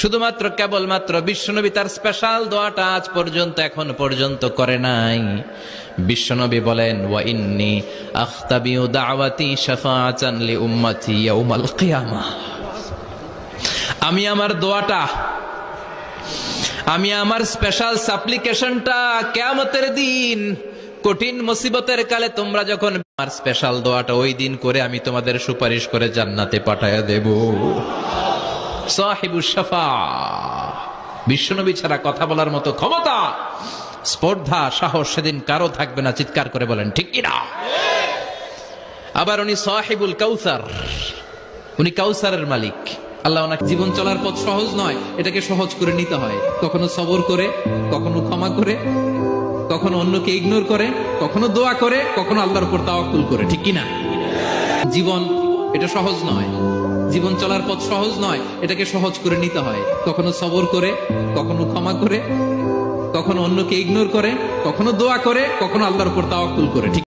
শুধুমাত্র কেবলমাত্র বিশ্বনবী তার স্পেশাল দোয়াটা আজ পর্যন্ত এখন পর্যন্ত করে নাই। বিশ্বনবী বলেন, ওয়া ইন্নী আখতাবিউ দাওয়াতি শাফাআতান লি উম্মতি ইয়াউমাল কিয়ামাহ। আমি আমার দোয়াটা, আমি আমার স্পেশাল সাপ্লিকেশনটা কিয়ামতের দিন কঠিন মুসিবতের কালে তোমরা যখন আমার স্পেশাল দোয়াটা ওই দিন করে আমি তোমাদের সুপারিশ করে জান্নাতে পাঠায়া দেব। সাহিবুশ শাফা, বিশ্বনবী ছাড়া কথা বলার মতো ক্ষমতা, স্পর্ধা, সাহস সেদিন কারো থাকবে না। চিৎকার করে বলেন ঠিক কিনা? আবার উনি সাহিবুল কাউসার, উনি কাউসারের মালিক। আল্লাহ ওনাকে, জীবন চলার পথ সহজ নয়, এটাকে সহজ করে নিতে হয়। কখনো সবর করে, কখনো ক্ষমা করে, কখনো অন্যকে ইগনোর করে, কখনো দোয়া করে, কখনো আল্লাহর উপর তাওয়াক্কুল করে। ঠিক কিনা? জীবন এটা সহজ নয়, জীবন চলার পথ সহজ নয়, এটাকে সহজ করে নিতে হয়। কখনো সবর করে, কখনো ক্ষমা করে, কখনো অন্যকে ইগনোর করে, কখনো দোয়া করে, কখনো আল্লাহর উপর তাওয়াক্কুল করে। ঠিক